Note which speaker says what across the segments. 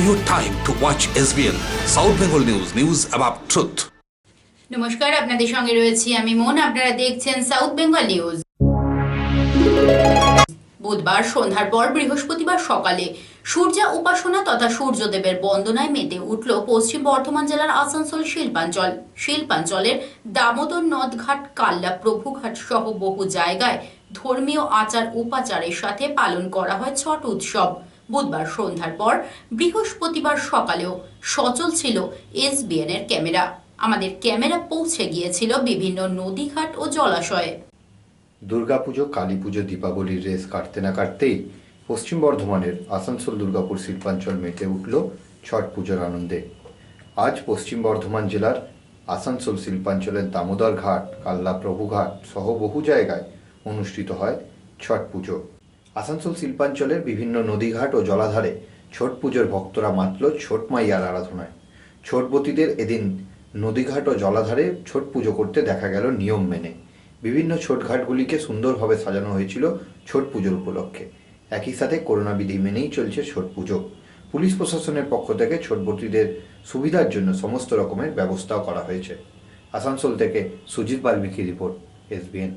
Speaker 1: your time to watch SBN South Bengal News, news about truth.
Speaker 2: নমস্কার, আপনাদের সঙ্গে রয়েছি আমি মন। আপনারা দেখছেন সাউথ বেঙ্গল নিউজ। বুধবার সন্ধ্যার পর বৃহস্পতিবার সকালে সূর্যা উপাসনা তথা সূর্যদেবের বন্দনায় মেতে উঠল পশ্চিম বর্ধমান জেলার আসানসোল শিল্পাঞ্চল। শিল্পাঞ্চলের দামোদর নদঘাট, কাল্লা প্রভুঘাট সহ বহু জায়গায় ধর্মীয় আচার উপাচারের সাথে পালন করা হয় ছট উৎসব। বুধবার সন্ধ্যার পর বৃহস্পতিবার সকালেও সচল ছিল SBN এর ক্যামেরা। আমাদের ক্যামেরা পৌঁছে গিয়েছিল বিভিন্ন নদীঘাট ও জলাশয়ে।
Speaker 3: দুর্গাপুজো, কালী পুজো, দীপাবলির রেস কাটতে না কাটতেই পশ্চিম বর্ধমানের আসানসোল দুর্গাপুর শিল্পাঞ্চল মেতে উঠল ছট পুজোর আনন্দে। আজ পশ্চিম বর্ধমান জেলার আসানসোল শিল্পাঞ্চলের দামোদর ঘাট, কাল্লা প্রভুঘাট সহ বহু জায়গায় অনুষ্ঠিত হয় ছট পুজো। আসানসোল শিল্পাঞ্চলের বিভিন্ন নদীঘাট ও জলাধারে ছট পুজোর ভক্তরা মাতল ছট মাইয়ার আরাধনায়। ছটবতীদের এদিন নদীঘাট ও জলাধারে ছট পুজো করতে দেখা গেল নিয়ম মেনে। বিভিন্ন ছটঘাটগুলিকে সুন্দরভাবে সাজানো হয়েছিল ছট পুজোর উপলক্ষে। একই সাথে করোনা বিধি মেনেই চলছে ছট পুজো। পুলিশ প্রশাসনের পক্ষ থেকে ছটবতীদের সুবিধার জন্য সমস্ত রকমের ব্যবস্থাও করা হয়েছে। আসানসোল থেকে সুজিত বাল্মিকি রিপোর্ট, SBN।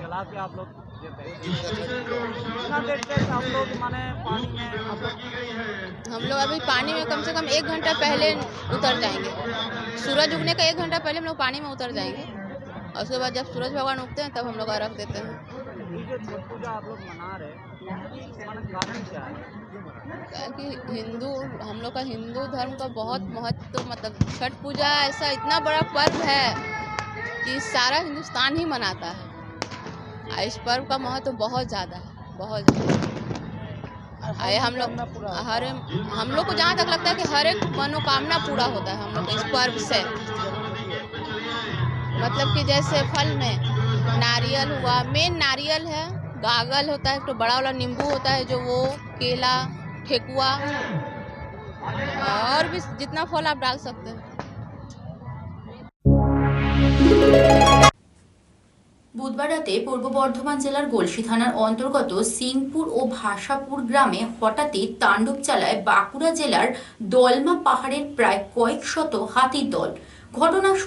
Speaker 4: जला के आप लोग देते हैं कितना देर तक आप लोग माने पानी में आप लोग?
Speaker 5: हम लोग अभी पानी में कम से कम 1 घंटा पहले उतर जाएंगे। सूरज उगने का 1 घंटा पहले हम लोग पानी में उतर जाएंगे और उसके बाद जब सूरज भगवान उगते हैं तब हम लोग अर्घ देते हैं।
Speaker 4: ये जो छठ पूजा आप लोग मना रहे हैं माने कारण क्या है?
Speaker 5: कि हम लोग का हिंदू धर्म का बहुत महत्व, मतलब छठ पूजा ऐसा इतना बड़ा पर्व है कि सारा हिंदुस्तान ही मनाता है। इस पर्व का महत्व बहुत ज़्यादा है, बहुत ज़्यादा। हम लोग को जहाँ तक लगता है कि हर एक मनोकामना पूरा होता है हम लोग इस पर्व से। मतलब कि जैसे फल में नारियल हुआ, मेन नारियल है, गागल होता है, तो बड़ा वाला नींबू होता है जो वो, केला, ठेकुआ और भी जितना फल आप डाल सकते हैं।
Speaker 2: বুধবার রাতে পূর্ব বর্ধমান জেলার গলসি থানার অন্তর্গত সিংপুর ও ভাষাপুর গ্রামে হঠাৎই তাণ্ডব চালায় বাঁকুড়া জেলার দলমা পাহাড়ের প্রায় কয়েক শত হাতির দল। ঘটনায়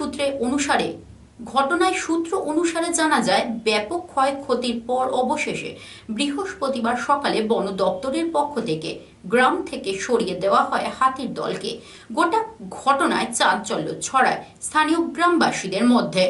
Speaker 2: সূত্র অনুসারে জানা যায়, ব্যাপক ক্ষয়ক্ষতির পর অবশেষে বৃহস্পতিবার সকালে বন দপ্তরের পক্ষ থেকে গ্রাম থেকে সরিয়ে দেওয়া হয় হাতির দলকে। গোটা ঘটনায় চাঞ্চল্য ছড়ায় স্থানীয় গ্রামবাসীদের মধ্যে।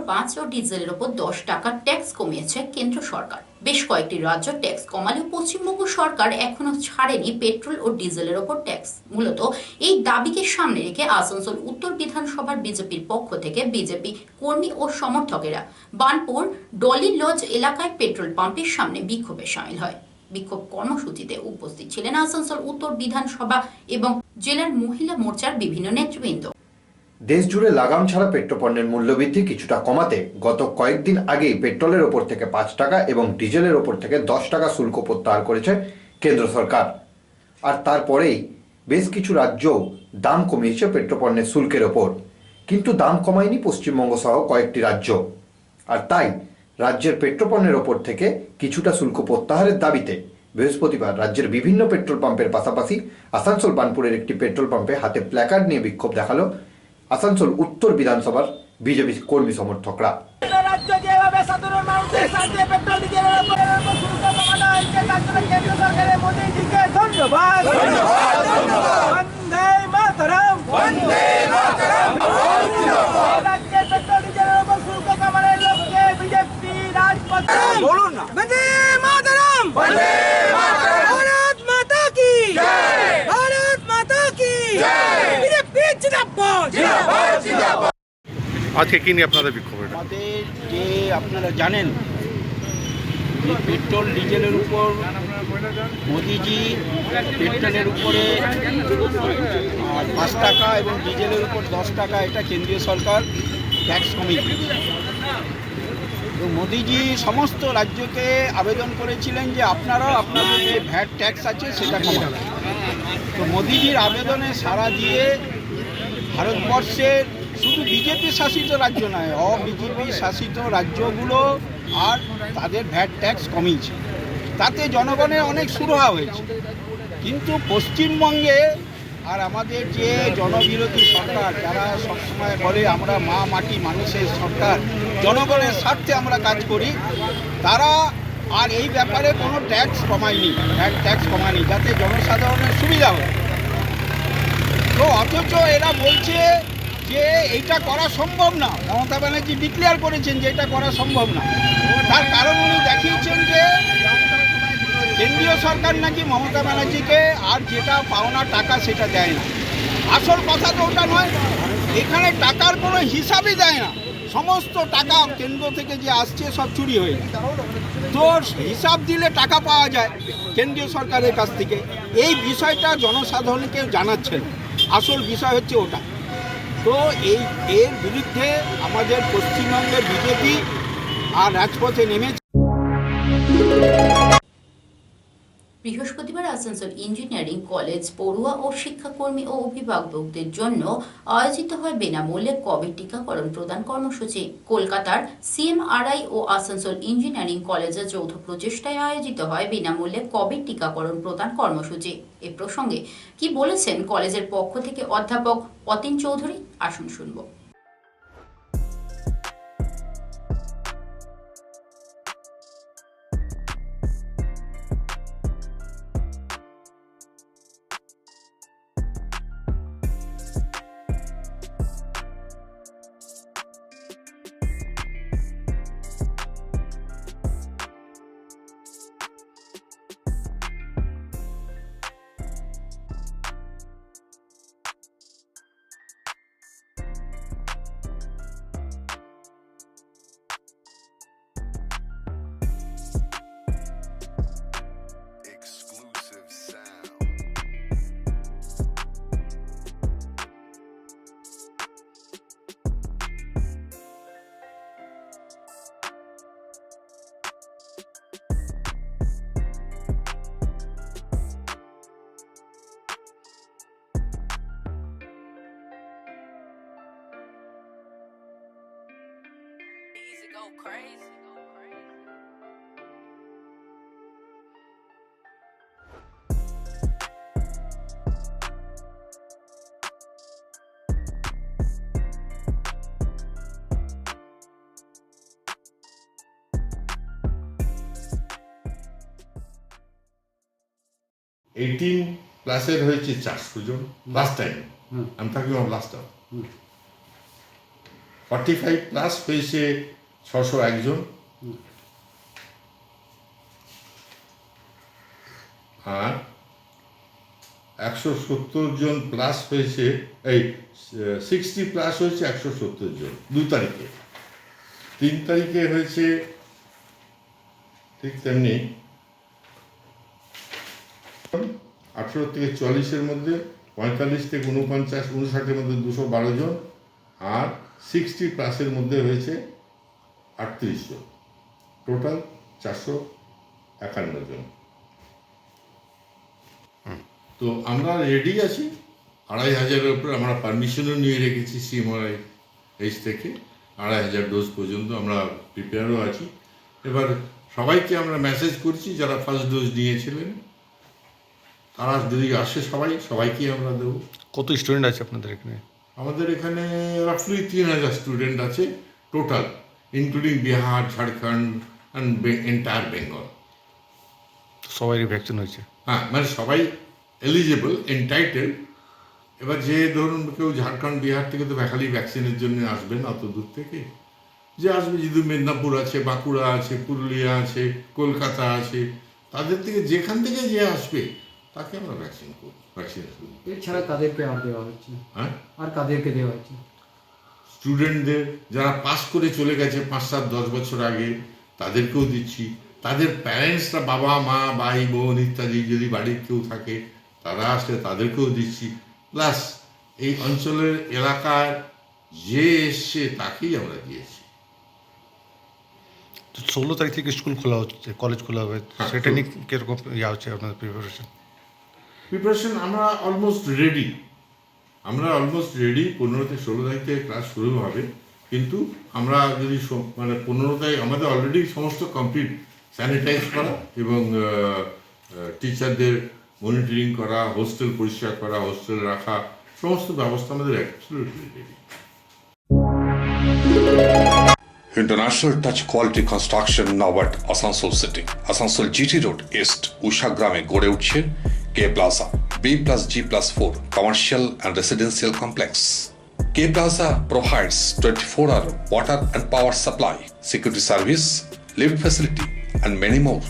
Speaker 2: 5 ও ডিজেলের ওপর 10 টাকা ট্যাক্স কমিয়েছে কেন্দ্র সরকার। বেশ কয়েকটি রাজ্য ট্যাক্স কমালেও পশ্চিমবঙ্গ সরকার এখনো ছাড়েনি পেট্রোল ও ডিজেলের ওপর ট্যাক্স। মূলত এই দাবিকে সামনে রেখে আসানসোল উত্তর বিধানসভার বিজেপির পক্ষ থেকে বিজেপি কর্মী ও সমর্থকেরা বার্নপুর ডলি লজ এলাকায় পেট্রোল পাম্পের সামনে বিক্ষোভে সামিল হয়। বিক্ষোভ কর্মসূচিতে উপস্থিত ছিলেন আসানসোল উত্তর বিধানসভা এবং জেলার মহিলা মোর্চার বিভিন্ন নেতৃবৃন্দ।
Speaker 3: দেশ জুড়ে লাগাম ছাড়া পেট্রোপণ্যের মূল্যবৃদ্ধি কিছুটা কমাতে গত কয়েকদিন আগেই পেট্রোলের ওপর থেকে 5 টাকা এবং ডিজেলের ওপর থেকে 10 টাকা শুল্ক প্রত্যাহার করেছে কেন্দ্র সরকার। আর তারপরেই বেশ কিছু রাজ্যও দাম কমিয়েছে পেট্রোপণ্যের শুল্কের ওপর, কিন্তু দাম কমায়নি পশ্চিমবঙ্গ সহ কয়েকটি রাজ্য। আর তাই রাজ্যের পেট্রোপণ্যের ওপর থেকে কিছুটা শুল্ক প্রত্যাহারের দাবিতে বৃহস্পতিবার রাজ্যের বিভিন্ন পেট্রোল পাম্পের পাশাপাশি আসানসোল বার্নপুরের একটি পেট্রোল পাম্পে হাতে প্ল্যাকার্ড নিয়ে বিক্ষোভ দেখালো আসানসোল উত্তর বিধানসভার বিজেপি কর্মী সমর্থকরা।
Speaker 6: রাজ্য যেভাবে সাধারণ মানুষের সাথে পেট্রোল ডিজেলের উপর শুল্ক কমানো হয়েছে তার জন্য কেন্দ্র সরকারের মোদীজিকে ধন্যবাদ। বন্দে মাতরম, বন্দে মাতরম। রাজ্যের পেট্রোল ডিজেলের উপর শুল্ক কমানোর লক্ষ্যে বিজেপি রাজপথে বলুন না বন্দে মাতরম, বন্দে মাতরম। ভারত মাতা কি জয়, ভারত মাতা কি জয়। বিজেপি জিন্দাবাদ, জিন্দাবাদ, জিন্দাবাদ।
Speaker 7: আজকে কি নিয়ে আপনাদের বিক্ষোভ?
Speaker 8: আমাদের যে আপনারা জানেন যে পেট্রোল ডিজেলের উপর মোদিজি পেট্রোলের উপরে 5 টাকা এবং ডিজেলের উপর 10 টাকা এটা কেন্দ্রীয় সরকার ট্যাক্স কমিয়ে দিয়েছে। এবং মোদিজি সমস্ত রাজ্যকে আবেদন করেছিলেন যে আপনারাও আপনাদের যে ভ্যাট ট্যাক্স আছে সেটা কমান। তো মোদিজির আবেদনে সাড়া দিয়ে ভারতবর্ষের শুধু বিজেপি শাসিত রাজ্য নয়, অবিজেপি শাসিত রাজ্যগুলো আর তাদের ভ্যাট ট্যাক্স কমিয়েছে। তাতে জনগণের অনেক সুরাহা হয়েছে। কিন্তু পশ্চিমবঙ্গে আর আমাদের যে জনবিরোধী সরকার, যারা সবসময় বলে আমরা মা মাটি মানুষের সরকার, জনগণের স্বার্থে আমরা কাজ করি, তারা আর এই ব্যাপারে কোনো ট্যাক্স কমায়নি, ভ্যাট ট্যাক্স কমায়নি, যাতে জনসাধারণের সুবিধা হয়। তো অথচ এরা বলছে যে এইটা করা সম্ভব না। মমতা ব্যানার্জি ডিক্লেয়ার করেছেন যে এটা করা সম্ভব না। তার কারণ উনি দেখিয়েছেন যে কেন্দ্রীয় সরকার নাকি মমতা ব্যানার্জিকে আর যেটা পাওনা টাকা সেটা দেয় না। আসল কথা তো ওটা নয়, এখানে টাকার কোনো হিসাবই দেয় না। সমস্ত টাকা কেন্দ্র থেকে যে আসছে সব চুরি হয়ে যায়। তো হিসাব দিলে টাকা পাওয়া যায় কেন্দ্রীয় সরকারের কাছ থেকে। এই বিষয়টা জনসাধারণকে জানাচ্ছেন, আসল বিষয় হচ্ছে ওটা। তো এর বিরুদ্ধে আমাদের পশ্চিমবঙ্গের বিজেপি আর রাজপথে নেমেছে।
Speaker 2: বৃহস্পতিবার আসানসোল ইঞ্জিনিয়ারিং কলেজ পড়ুয়া ও শিক্ষাকর্মী ও অভিভাবকদের জন্য আয়োজিত হয় বিনামূল্যে কোভিড টিকাকরণ প্রদান কর্মসূচি। কলকাতার সিএমআরআই ও আসানসোল ইঞ্জিনিয়ারিং কলেজের যৌথ প্রচেষ্টায় আয়োজিত হয় বিনামূল্যে কোভিড টিকাকরণ প্রদান কর্মসূচি। এ প্রসঙ্গে কি বলেছেন কলেজের পক্ষ থেকে অধ্যাপক অতীন চৌধুরী, আসুন শুনব।
Speaker 9: Go crazy.
Speaker 7: প্লাসের হয়েছে 400 জন লাস্ট টাইম। আমি থাকি লাস্ট টাইম 45+ হয়েছে 601 জন, আর 170 জন প্লাস হয়েছে, এই 60+ হয়েছে 170 জন 2 তারিখে। 3 তারিখে হয়েছে ঠিক তেমনি 18 থেকে 40-এর মধ্যে, 45 থেকে 49, 59-এর মধ্যে 212 জন, আর 60+-এর মধ্যে হয়েছে 38 জন, টোটাল 451 জন। তো আমরা রেডি আছি, 2500-এর উপরে আমরা পারমিশনও নিয়ে রেখেছি CMRH থেকে, 2500 ডোজ পর্যন্ত আমরা প্রিপেয়ারও আছি। এবার সবাইকে আমরা মেসেজ করছি যারা ফার্স্ট ডোজ নিয়েছিলেন তারা যদি আসে সবাইকে আমরা দেবো।
Speaker 10: কত স্টুডেন্ট আছে আপনাদের এখানে?
Speaker 7: আমাদের এখানে রাফলি 3000 স্টুডেন্ট আছে total, including Bihar, Jharkhand and entire Bengal.
Speaker 10: সবারই ভ্যাকসিন হয়েছে?
Speaker 7: হ্যাঁ, মানে সবাই এলিজিবল, এন্টাইটেল। এবার যে ধরুন কেউ ঝাড়খণ্ড, বিহার থেকে তো খালি ভ্যাকসিনের জন্য আসবেন অত দূর থেকে, যে আসবে যদি মেদিনীপুর আছে, বাঁকুড়া আছে, পুরুলিয়া আছে, কলকাতা আছে, তাদের থেকে যেখান থেকে যে আসবে তাকে আমরা ভ্যাকসিন করি।
Speaker 11: এছাড়া কাদেরকে আর দেওয়া হচ্ছে?
Speaker 7: হ্যাঁ,
Speaker 11: আর কাদেরকে দেওয়া হচ্ছে?
Speaker 7: স্টুডেন্টদের যারা পাস করে চলে গেছে 5, 7, 10 বছর আগে তাদেরকেও দিচ্ছি। তাদের প্যারেন্টসরা, বাবা মা, ভাই বোন ইত্যাদি যদি বাড়ির কেউ থাকে তারা আসলে তাদেরকেও দিচ্ছি। প্লাস এই অঞ্চলের এলাকার যে এসছে তাকেই আমরা দিয়েছি।
Speaker 10: 16 তারিখ থেকে স্কুল খোলা হচ্ছে, কলেজ খোলা হবে,
Speaker 7: হ্যাঁ,
Speaker 10: সেটা নিয়ে কীরকম হচ্ছে আপনাদের
Speaker 7: প্রিপারেশন? আমরা অলমোস্ট রেডি। 15 থেকে 16 তারিখ থেকে ক্লাস শুরু হবে, কিন্তু আমরা যদি মানে 15 তারিখ আমাদের অলরেডি সমস্ত কমপ্লিট, স্যানিটাইজ করা এবং টিচারদের মনিটরিং করা, হোস্টেল পরিষ্কার করা, হোস্টেল রাখা, সমস্ত ব্যবস্থা আমাদের absolutely ready.
Speaker 1: International Touch Quality Construction now at Asansol City. Asansol GT Road East, Ushagrame গড়ে উঠছে K Plaza, B+G+4 commercial and residential complex. K Plaza provides 24-hour water and power supply, security service, lift facility and many more.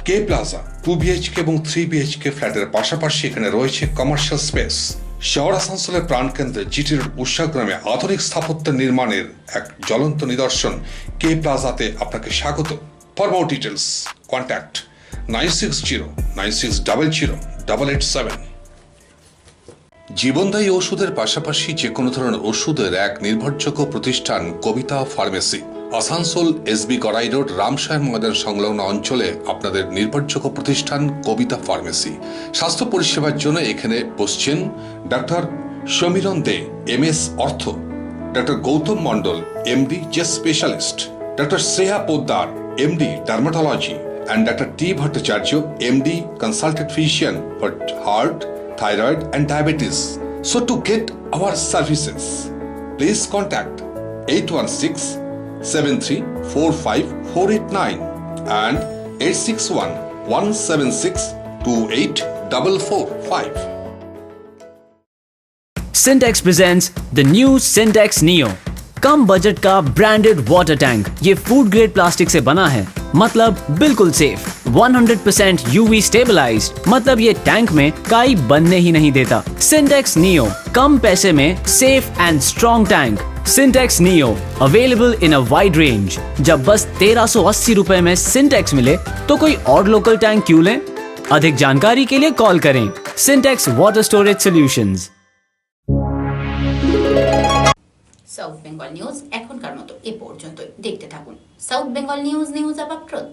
Speaker 1: K Plaza 2 BHK এবং 3 BHK ফ্ল্যাটের পাশাপাশি এখানে রয়েছে commercial space. শহর আসানসোলের প্রাণকেন্দ্রে GT road উষাগ্রামে আধুনিক স্থাপত্য নির্মাণের এক জ্বলন্ত নিদর্শন কে প্লাজাতে আপনাকে স্বাগত। For more details contact 9609600887। জীবনদায়ী ওষুধের পাশাপাশি যে কোনো ধরনের ওষুধের এক নির্ভরযোগ্য প্রতিষ্ঠান Kabita pharmacy. Asansol SB Garai road, Ramsayan Maidan সংলগ্ন অঞ্চলে আপনাদের নির্ভরযোগ্য প্রতিষ্ঠান কবিতা ফার্মেসি। স্বাস্থ্য পরিষেবার জন্য এখানে বসছেন ডাক্তার সমীরণ দে, MS অর্থ, doctor Gautam Mondal, MD chest specialist, doctor Shreya Poddar, MD dermatology, and Dr. T. Bhattacharya, MD consultant physician for heart, thyroid and diabetes. So to get our services, please contact 816-7345489 and 861-176-28445.
Speaker 12: Syntex presents the new Syntex Neo, come budget का branded water tank. ये food grade plastic से बना है, मतलब बिल्कुल safe, 100% UV stabilised, मतलब ये tank में काई बनने ही नहीं देता। Syntex Neo, कम पैसे में safe and strong tank. Syntex Neo available in a wide range. जब बस 1380 रुपए में Syntex मिले तो कोई और लोकल टैंक क्यों लें? अधिक जानकारी के लिए कॉल करें। Syntex water storage solutions.
Speaker 2: South Bengal news এখনকার মতো এ পর্যন্তই। দেখতে থাকুন south Bengal news, news about truth.